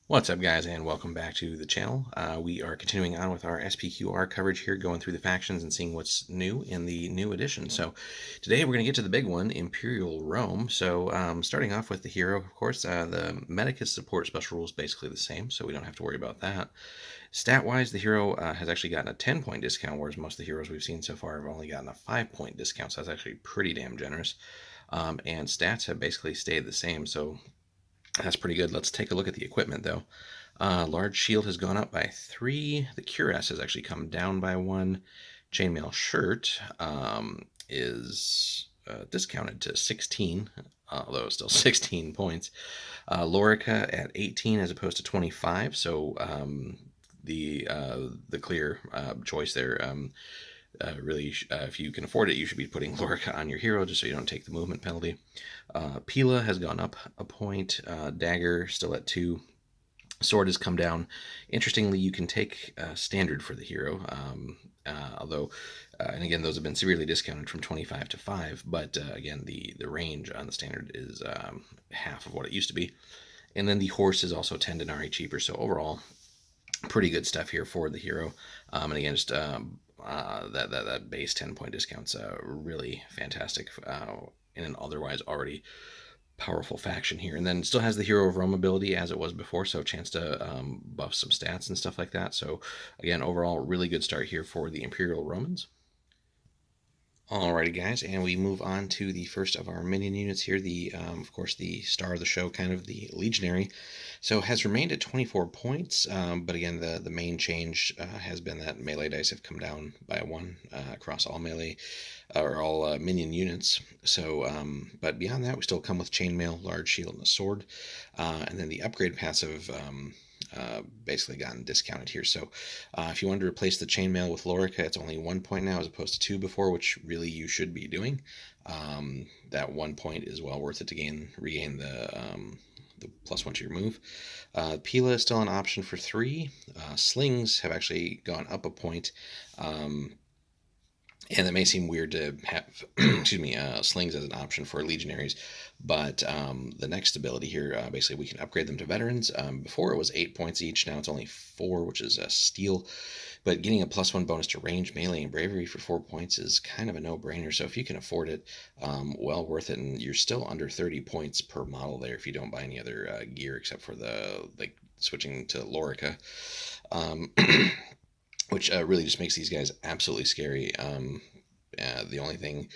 What's up, guys, and welcome back to the channel. We are continuing on with our SPQR coverage here, going through the factions and seeing what's new in the new edition. So today we're going to get to the big one, Imperial Rome. So starting off with the hero, of course, the Medicus support special rule is basically the same, so we don't have to worry about that. Stat-wise, the hero has actually gotten a 10-point discount, whereas most of the heroes we've seen so far have only gotten a 5-point discount, so that's actually pretty damn generous. And stats have basically stayed the same, so that's pretty good. Let's take a look at the equipment, though. Large shield has gone up by 3. The cuirass has actually come down by 1. Chainmail shirt is discounted to 16, although still 16 points. Lorica at 18 as opposed to 25, so the clear choice there. Really, if you can afford it, you should be putting Lorica on your hero just so you don't take the movement penalty. Pila has gone up a point. Dagger still at 2. Sword has come down. Interestingly, you can take standard for the hero, although, and again, those have been severely discounted from 25 to 5. But again, the range on the standard is half of what it used to be. And then the horse is also 10 denarii cheaper. So overall, pretty good stuff here for the hero. And again, just that base 10-point discount's really fantastic in an otherwise already powerful faction here. And then still has the Hero of Rome ability as it was before, so a chance to buff some stats and stuff like that. So again, overall, really good start here for the Imperial Romans. Alrighty, guys, and we move on to the first of our minion units here, the of course, the star of the show, kind of the Legionary. So has remained at 24 points, but again, the main change has been that melee dice have come down by 1 across all melee, or all minion units. So, but beyond that, we still come with chainmail, large shield, and a sword. And then the upgrade passive basically gotten discounted here. So if you wanted to replace the chainmail with Lorica, it's only 1 point now as opposed to 2 before, which really you should be doing. That 1 point is well worth it to regain the +1 to your move. Pila is still an option for 3. Slings have actually gone up a point. And that may seem weird to have, excuse me, slings as an option for legionaries, but the next ability here, basically we can upgrade them to veterans. Before it was 8 points each, now it's only 4, which is a steal. But getting a +1 bonus to range, melee, and bravery for 4 points is kind of a no-brainer. So if you can afford it, well worth it. And you're still under 30 points per model there if you don't buy any other gear except for the switching to Lorica. Which really just makes these guys absolutely scary. The only thing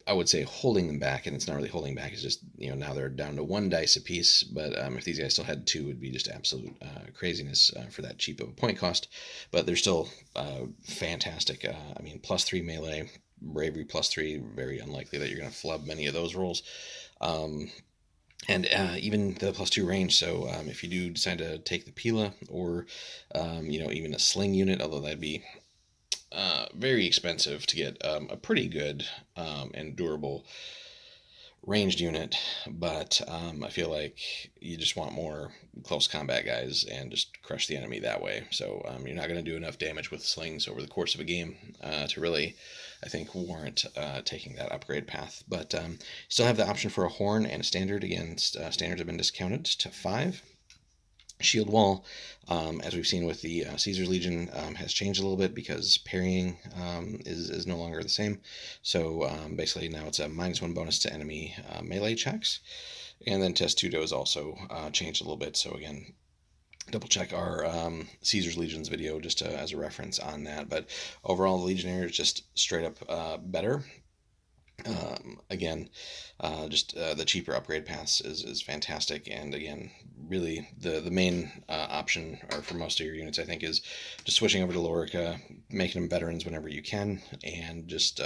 I would say holding them back, and it's not really holding back, is just, now they're down to 1 dice apiece, but if these guys still had 2, it would be just absolute craziness for that cheap of a point cost. But they're still fantastic. I mean, +3 melee, bravery +3, very unlikely that you're going to flub many of those rolls. And even the +2 range. So if you do decide to take the Pila or, even a sling unit, although that'd be very expensive to get a pretty good and durable ranged unit, but I feel like you just want more close combat guys and just crush the enemy that way. So you're not going to do enough damage with slings over the course of a game to really, I think, warrant taking that upgrade path. But still have the option for a horn and a standard. Again, standards have been discounted to 5. Shield wall, as we've seen with the Caesar's Legion, has changed a little bit because parrying is no longer the same. So basically now it's a -1 bonus to enemy melee checks. And then Testudo is also changed a little bit. So again, double check our Caesar's Legions video just as a reference on that. But overall, the Legionary is just straight up better. Again, just the cheaper upgrade pass is fantastic, and again, really the main option, or for most of your units, I think, is just switching over to Lorica, making them veterans whenever you can, and just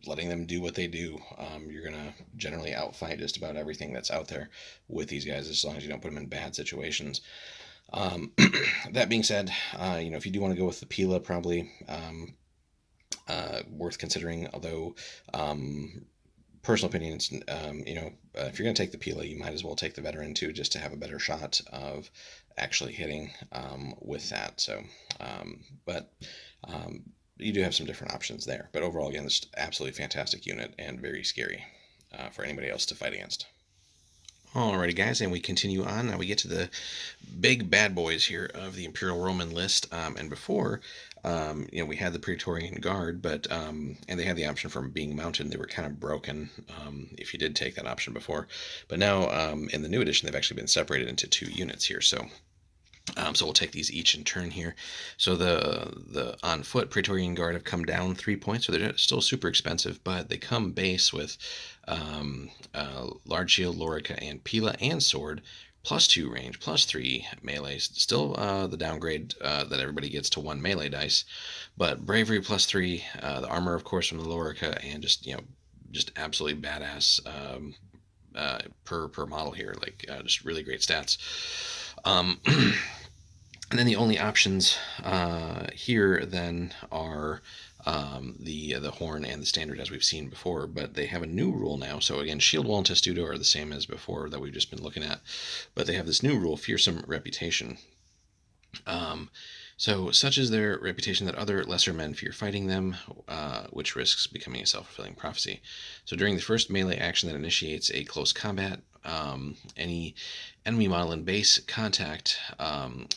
letting them do what they do. You're gonna generally outfight just about everything that's out there with these guys, as long as you don't put them in bad situations. That being said, if you do want to go with the Pila, probably worth considering, although personal opinion, it's, if you're going to take the Pila, you might as well take the veteran too, just to have a better shot of actually hitting with that. So but you do have some different options there, but overall, again, this is absolutely fantastic unit and very scary for anybody else to fight against. Alrighty, guys, and we continue on. Now we get to the big bad boys here of the Imperial Roman list. And before, we had the Praetorian Guard, but and they had the option for being mounted. They were kind of broken if you did take that option before. But now in the new edition, they've actually been separated into two units here. So we'll take these each in turn here. So the on foot Praetorian Guard have come down 3 points, so they're still super expensive, but they come base with large shield, lorica, and pila, and sword, +2 range, +3 melee. Still the downgrade that everybody gets to 1 melee dice, but bravery +3, the armor of course from the lorica, and just absolutely badass per model here, like just really great stats. And then the only options here then are the horn and the standard, as we've seen before, but they have a new rule now. So again, shield wall and testudo are the same as before that we've just been looking at, but they have this new rule, fearsome reputation. So such is their reputation that other lesser men fear fighting them, which risks becoming a self-fulfilling prophecy. So during the first melee action that initiates a close combat, any enemy model in base contact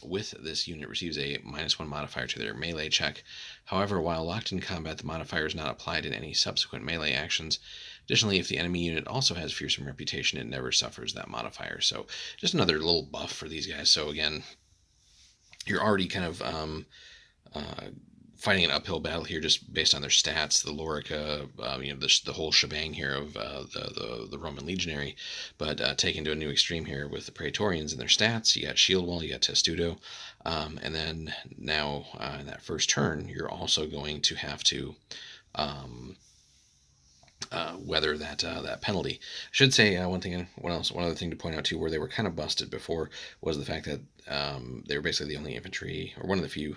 with this unit receives a -1 modifier to their melee check. However, while locked in combat, the modifier is not applied in any subsequent melee actions. Additionally, if the enemy unit also has fearsome reputation, it never suffers that modifier. So just another little buff for these guys. So again, you're already kind of fighting an uphill battle here just based on their stats, the lorica, the whole shebang here of the Roman Legionary, but taken to a new extreme here with the Praetorians and their stats. You got shield wall, you got testudo, and then now in that first turn, you're also going to have to weather that penalty. I should say one other thing to point out too, where they were kind of busted before, was the fact that they were basically the only infantry, or one of the few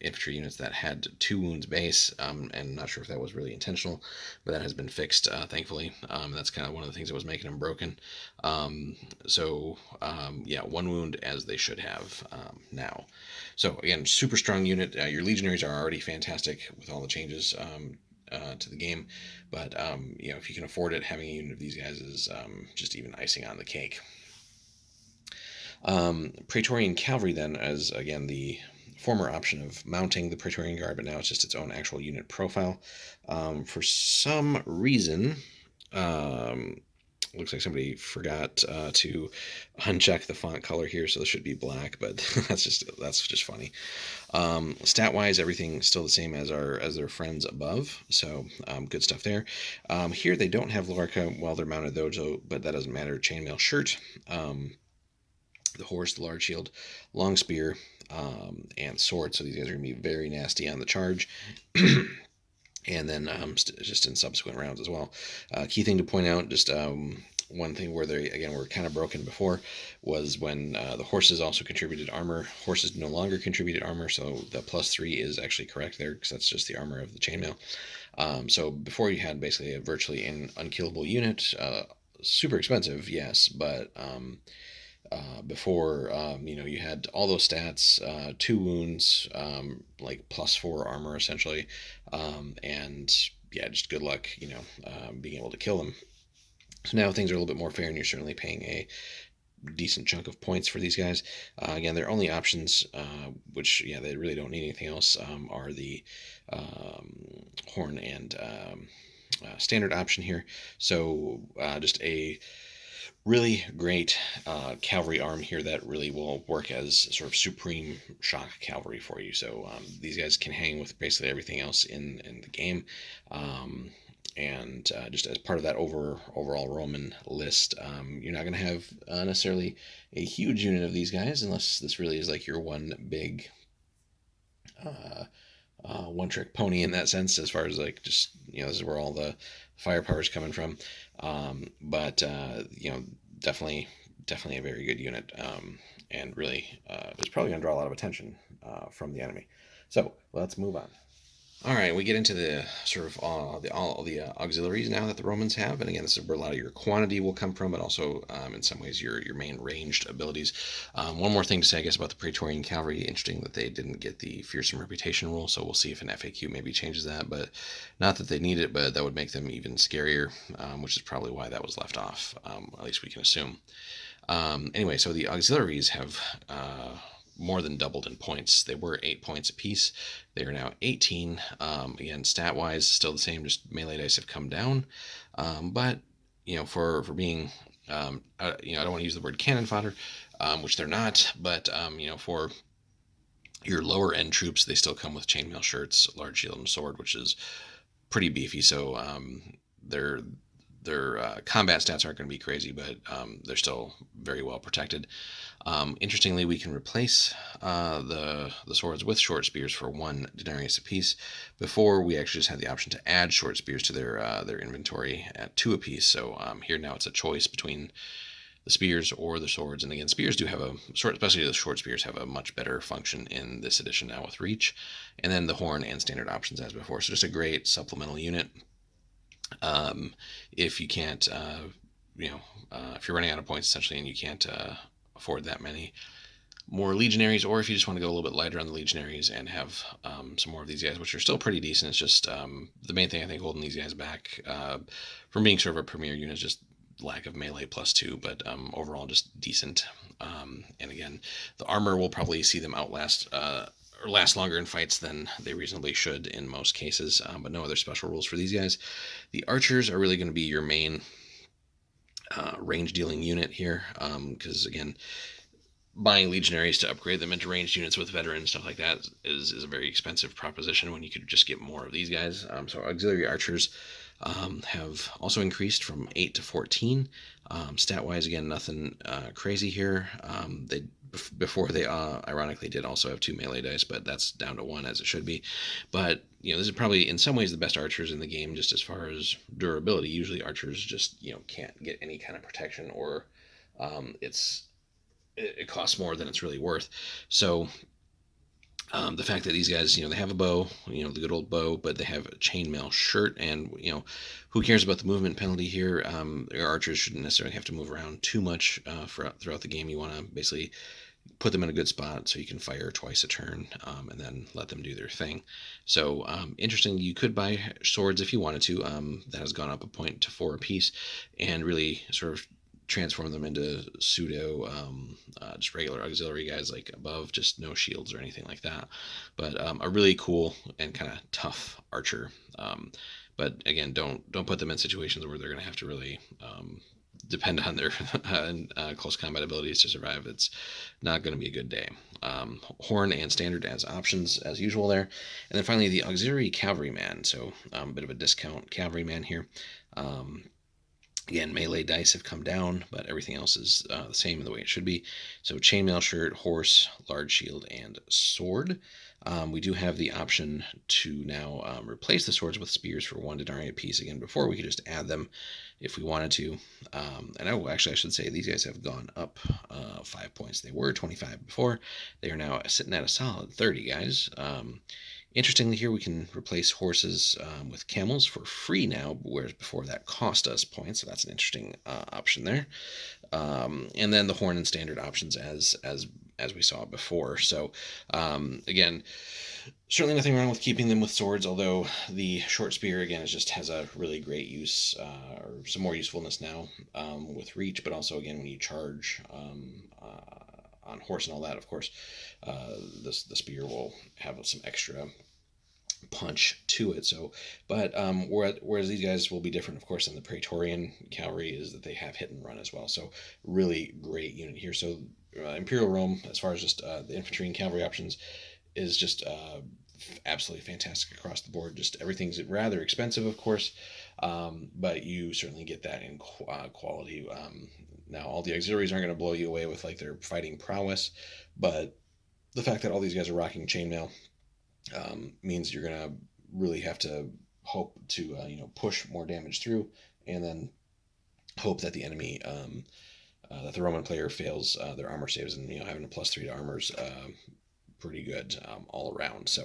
infantry units that had 2 wounds base, and not sure if that was really intentional, but that has been fixed, thankfully. That's kind of one of the things that was making them broken. Yeah, 1 wound as they should have now. So again, super strong unit. Your legionaries are already fantastic with all the changes to the game, but if you can afford it, having a unit of these guys is just even icing on the cake. Praetorian Cavalry then, as again the former option of mounting the Praetorian Guard, but now it's just its own actual unit profile. For some reason, looks like somebody forgot to uncheck the font color here, so this should be black, but that's just funny. Stat wise, everything's still the same as their friends above, so good stuff there. Here they don't have lorica while they're mounted though, but that doesn't matter. Chainmail shirt, the horse, the large shield, long spear, and sword. So these guys are gonna be very nasty on the charge. And then just in subsequent rounds as well. Key thing to point out, just one thing where they, again, were kind of broken before, was when the horses also contributed armor. Horses no longer contributed armor, so the +3 is actually correct there, because that's just the armor of the chainmail. So before you had basically a virtually unkillable unit, super expensive, yes, but before you had all those stats, 2 wounds, like +4 armor essentially, and yeah, just good luck being able to kill them. So now things are a little bit more fair, and you're certainly paying a decent chunk of points for these guys. Again, their only options, which they really don't need anything else, are the horn and standard option here. So just a really great cavalry arm here that really will work as sort of supreme shock cavalry for you. So these guys can hang with basically everything else in the game. And just as part of that overall Roman list, you're not going to have necessarily a huge unit of these guys, unless this really is like your one big one-trick pony in that sense, as far as like just this is where all the firepower is coming from. But definitely a very good unit, and really is probably going to draw a lot of attention from the enemy. So let's move on. All right, we get into the sort of all the auxiliaries now that the Romans have, and again, this is where a lot of your quantity will come from, but also in some ways your main ranged abilities. One more thing to say, I guess, about the Praetorian Cavalry. Interesting that they didn't get the fearsome reputation rule, so we'll see if an FAQ maybe changes that. But not that they need it, but that would make them even scarier, which is probably why that was left off. At least we can assume. Anyway, so the auxiliaries have more than doubled in points. They were 8 points apiece. They are now 18. Again, stat wise, still the same. Just melee dice have come down. But for being, I don't want to use the word cannon fodder, which they're not. But for your lower end troops, they still come with chainmail shirts, large shield, and sword, which is pretty beefy. So their combat stats aren't going to be crazy, but they're still very well protected. Interestingly, we can replace the swords with short spears for 1 denarius apiece. Before, we actually just had the option to add short spears to their inventory at 2 apiece. So here now it's a choice between the spears or the swords. And again, spears do have especially the short spears have a much better function in this edition now with reach. And then the horn and standard options as before. So just a great supplemental unit. If you can't, if you're running out of points essentially and you can't afford that many more legionaries, or if you just want to go a little bit lighter on the legionaries and have some more of these guys, which are still pretty decent. It's just the main thing I think holding these guys back from being sort of a premier unit is just lack of melee +2, but overall just decent. And again, the armor will probably see them outlast or last longer in fights than they reasonably should in most cases, but no other special rules for these guys. The archers are really going to be your main range dealing unit here, because again, buying legionaries to upgrade them into ranged units with veterans, stuff like that, is a very expensive proposition when you could just get more of these guys. So auxiliary archers have also increased from 8 to 14. Stat wise, again, nothing crazy here. Before they ironically did also have 2 melee dice, but that's down to 1 as it should be. But this is probably in some ways the best archers in the game, just as far as durability. Usually archers just can't get any kind of protection, or it costs more than it's really worth. So the fact that these guys, they have a bow, the good old bow, but they have a chainmail shirt, and who cares about the movement penalty here? Your archers shouldn't necessarily have to move around too much throughout the game. You want to basically put them in a good spot so you can fire twice a turn, and then let them do their thing. So interesting. You could buy swords if you wanted to. That has gone up a point to 4 apiece, and really sort of transform them into pseudo just regular auxiliary guys, like above, just no shields or anything like that. But a really cool and kind of tough archer. But again, don't put them in situations where they're going to have to really depend on their close combat abilities to survive. It's not going to be a good day. Horn and standard as options as usual there. And then finally the auxiliary cavalryman. So a bit of a discount cavalryman here. Again, melee dice have come down, but everything else is the same in the way it should be. So chainmail shirt, horse, large shield, and sword. We do have the option to now replace the swords with spears for 1 denarii apiece. Again, before we could just add them if we wanted to. And I should say these guys have gone up 5 points. They were 25 before. They are now sitting at a solid 30, guys. Interestingly, here we can replace horses with camels for free now, whereas before that cost us points. So that's an interesting option there. And then the horn and standard options as we saw before. So again, certainly nothing wrong with keeping them with swords, although the short spear again has a really great use, or some more usefulness now with reach, but also again when you charge on horse and all that, of course, the spear will have some extra punch to it. So, but whereas these guys will be different, of course, than the Praetorian Cavalry, is that they have hit and run as well. So, really great unit here. So, Imperial Rome, as far as just the infantry and cavalry options, is just absolutely fantastic across the board. Just everything's rather expensive, of course, but you certainly get that in quality. Now, all the auxiliaries aren't going to blow you away with like their fighting prowess, but the fact that all these guys are rocking chainmail means you're going to really have to hope to push more damage through, and then hope that the enemy that the Roman player fails their armor saves, and having a +3 to armors pretty good all around. So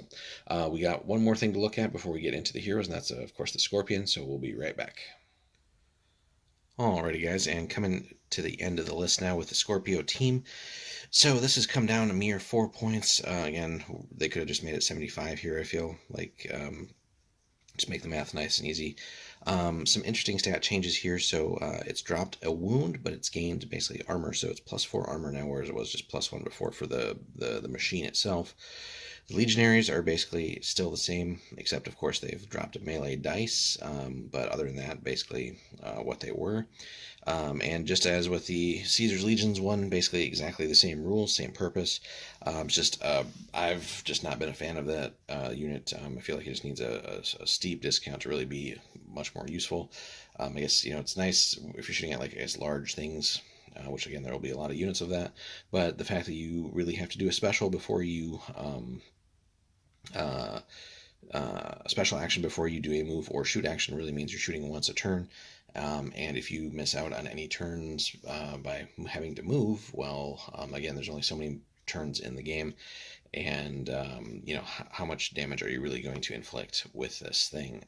we got one more thing to look at before we get into the heroes, and that's of course the Scorpion. So we'll be right back. Alrighty, guys, and coming to the end of the list now with the Scorpio team. So this has come down a mere 4 points. Again, they could have just made it 75 here, I feel like. Just make the math nice and easy. Some interesting stat changes here. So it's dropped a wound, but it's gained basically armor. So it's +4 armor now, whereas it was just +1 before for the machine itself. The Legionaries are basically still the same, except of course they've dropped a melee dice. But other than that, basically what they were. And just as with the Caesar's Legions one, basically exactly the same rules, same purpose. It's just I've just not been a fan of that unit. I feel like it just needs a steep discount to really be much more useful. I guess it's nice if you're shooting at like large things. Which again, there will be a lot of units of that, but the fact that you really have to do a special before you a special action before you do a move or shoot action really means you're shooting once a turn. And if you miss out on any turns by having to move, well, again, there's only so many turns in the game. And, how much damage are you really going to inflict with this thing?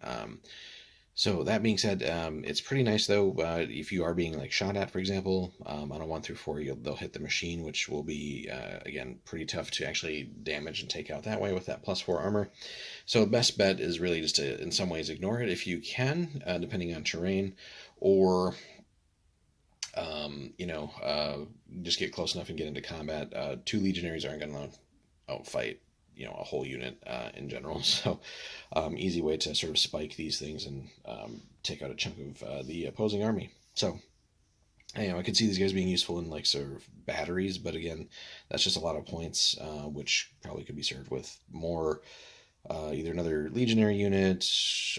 So that being said, it's pretty nice though. If you are being like shot at, for example, on a 1 through 4, they'll hit the machine, which will be again pretty tough to actually damage and take out that way with that +4 armor. So the best bet is really just to, in some ways, ignore it if you can, depending on terrain, or just get close enough and get into combat. 2 Legionaries aren't going to outfight a whole unit in general. So easy way to sort of spike these things and take out a chunk of the opposing army. So I could see these guys being useful in like sort of batteries, but again, that's just a lot of points, which probably could be served with more either another legionary unit,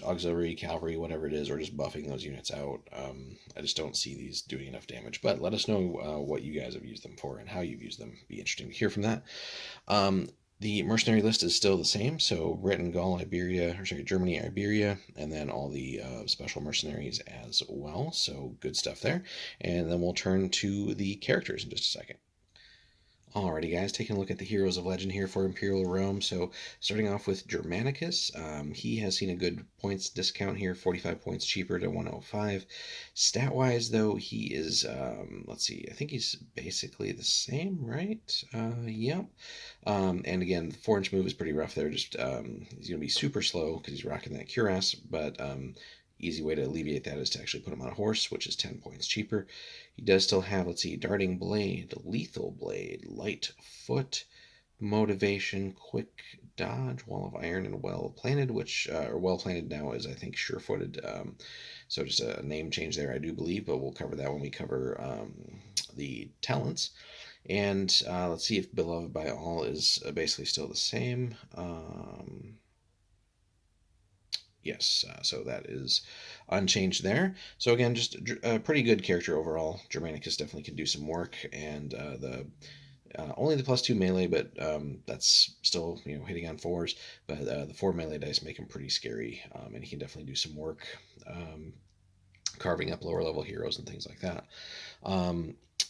auxiliary, cavalry, whatever it is, or just buffing those units out. I just don't see these doing enough damage. But let us know what you guys have used them for and how you've used them. Be interesting to hear from that. The mercenary list is still the same, so Britain, Gaul, Germany, Iberia, and then all the special mercenaries as well. So good stuff there. And then we'll turn to the characters in just a second. Alrighty, guys, taking a look at the heroes of legend here for Imperial Rome. So, starting off with Germanicus, he has seen a good points discount here, 45 points cheaper to 105. Stat-wise, though, he is, let's see, I think he's basically the same, right? Yep. And again, the 4-inch move is pretty rough there. Just he's going to be super slow because he's rocking that cuirass, but easy way to alleviate that is to actually put him on a horse, which is 10 points cheaper. He does still have, let's see, Darting Blade, Lethal Blade, Light Foot, Motivation, Quick Dodge, Wall of Iron, and Well Planted, which, or Well Planted now is, I think, Sure Footed. So just a name change there, I do believe, but we'll cover that when we cover the talents. And let's see if Beloved by All is basically still the same. Yes, so that is unchanged there. So again, just a pretty good character overall. Germanicus definitely can do some work, and only the +2 melee, but that's still hitting on 4s. But the 4 melee dice make him pretty scary, and he can definitely do some work, carving up lower level heroes and things like that.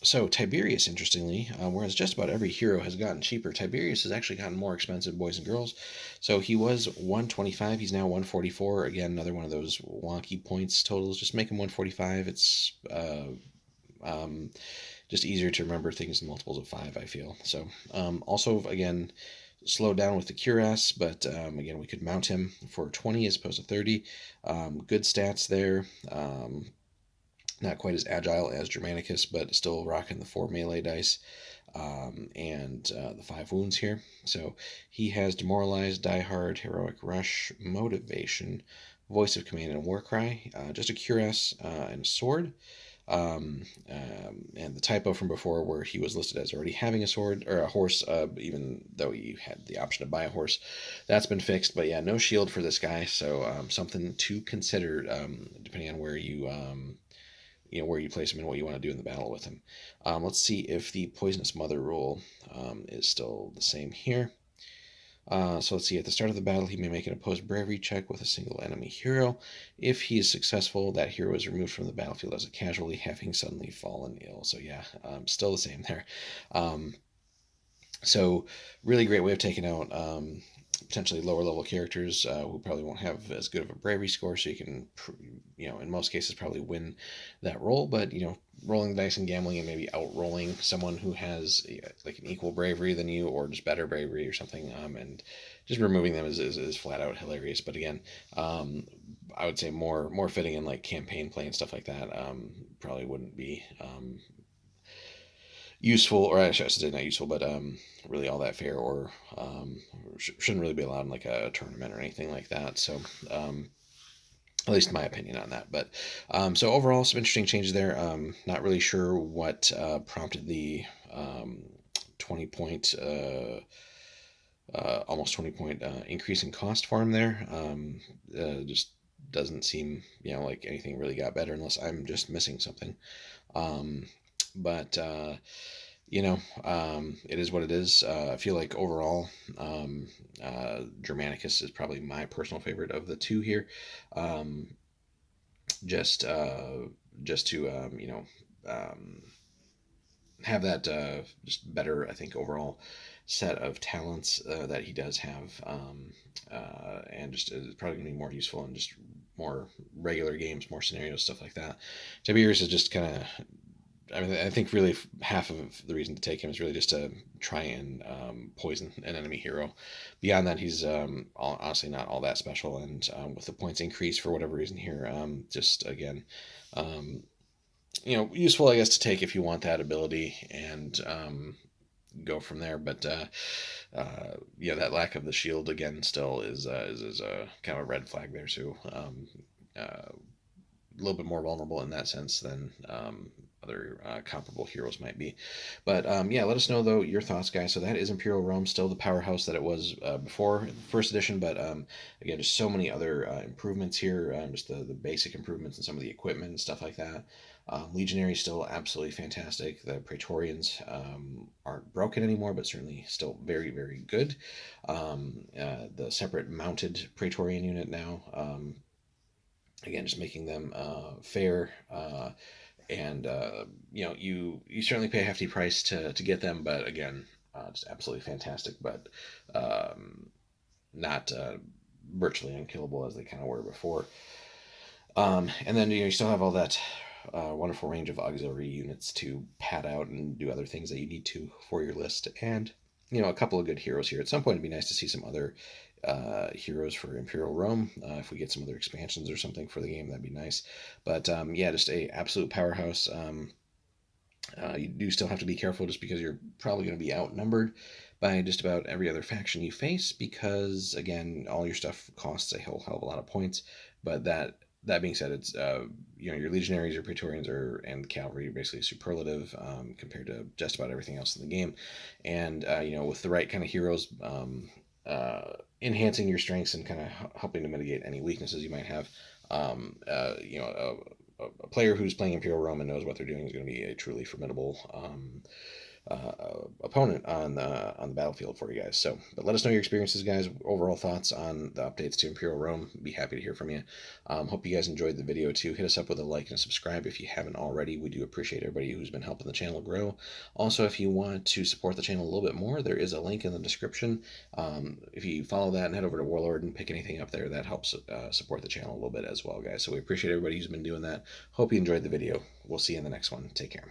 So Tiberius, interestingly, whereas just about every hero has gotten cheaper, Tiberius has actually gotten more expensive, boys and girls. So he was 125, he's now 144. Again, another one of those wonky points totals. Just make him 145. It's just easier to remember things in multiples of 5, I feel. So also, again, slowed down with the cuirass, but again, we could mount him for 20 as opposed to 30. Good stats there. Not quite as agile as Germanicus, but still rocking the 4 melee dice and the 5 wounds here. So he has Demoralized, Die Hard, Heroic Rush, Motivation, Voice of Command, and War Cry. Just a cuirass and a sword. And the typo from before where he was listed as already having a sword or a horse, even though he had the option to buy a horse, that's been fixed. But yeah, no shield for this guy, so something to consider depending on where you where you place him and what you want to do in the battle with him. Let's see if the Poisonous Mother rule is still the same here. So let's see, at the start of the battle, he may make an opposed bravery check with a single enemy hero. If he is successful, that hero is removed from the battlefield as a casualty, having suddenly fallen ill. So yeah, still the same there. So really great way of taking out potentially lower level characters who probably won't have as good of a bravery score, so you can, in most cases probably win that roll. But rolling the dice and gambling and maybe outrolling someone who has like an equal bravery than you or just better bravery or something, and just removing them is flat out hilarious. But again, I would say more fitting in like campaign play and stuff like that. Probably wouldn't be useful, or I should say not useful, but really all that fair, or shouldn't really be allowed in like a tournament or anything like that. So at least my opinion on that. But so overall, some interesting changes there. Not really sure what prompted the 20 point, almost 20 point increase in cost for him there. Just doesn't seem like anything really got better, unless I'm just missing something. But it is what it is. I feel like overall, Germanicus is probably my personal favorite of the two here. Um, just to have that just better, I think, overall set of talents that he does have, and just is probably going to be more useful in just more regular games, more scenarios, stuff like that. Tiberius is just kind of, I mean, I think really half of the reason to take him is really just to try and poison an enemy hero. Beyond that, he's honestly not all that special. And with the points increase for whatever reason here, just again, um, useful, I guess, to take if you want that ability and go from there. But that lack of the shield again still is a kind of a red flag there. So a little bit more vulnerable in that sense than other comparable heroes might be. But let us know though your thoughts, guys. So that is Imperial Rome, still the powerhouse that it was before first edition, but again, just so many other improvements here, just the basic improvements in some of the equipment and stuff like that. Legionary still absolutely fantastic. The Praetorians aren't broken anymore, but certainly still very, very good. The separate mounted Praetorian unit now, again, just making them fair. And you certainly pay a hefty price to get them, but again, just absolutely fantastic, but not virtually unkillable as they kind of were before. And then you still have all that wonderful range of auxiliary units to pad out and do other things that you need to for your list, and a couple of good heroes here. At some point, it'd be nice to see some other heroes for Imperial Rome. If we get some other expansions or something for the game, that'd be nice. But just a absolute powerhouse. You do still have to be careful, just because you're probably going to be outnumbered by just about every other faction you face, because again, all your stuff costs a whole hell of a lot of points. But that being said, it's your legionaries, your praetorians, and cavalry are basically superlative compared to just about everything else in the game. And with the right kind of heroes, enhancing your strengths and kind of helping to mitigate any weaknesses you might have. A player who's playing Imperial Rome and knows what they're doing is going to be a truly formidable opponent on the battlefield for you guys. So, but let us know your experiences, guys. Overall thoughts on the updates to Imperial Rome. Be happy to hear from you. Hope you guys enjoyed the video too. Hit us up with a like and a subscribe if you haven't already. We do appreciate everybody who's been helping the channel grow. Also, if you want to support the channel a little bit more, there is a link in the description. If you follow that and head over to Warlord and pick anything up there, that helps support the channel a little bit as well, guys. So we appreciate everybody who's been doing that. Hope you enjoyed the video. We'll see you in the next one. Take care.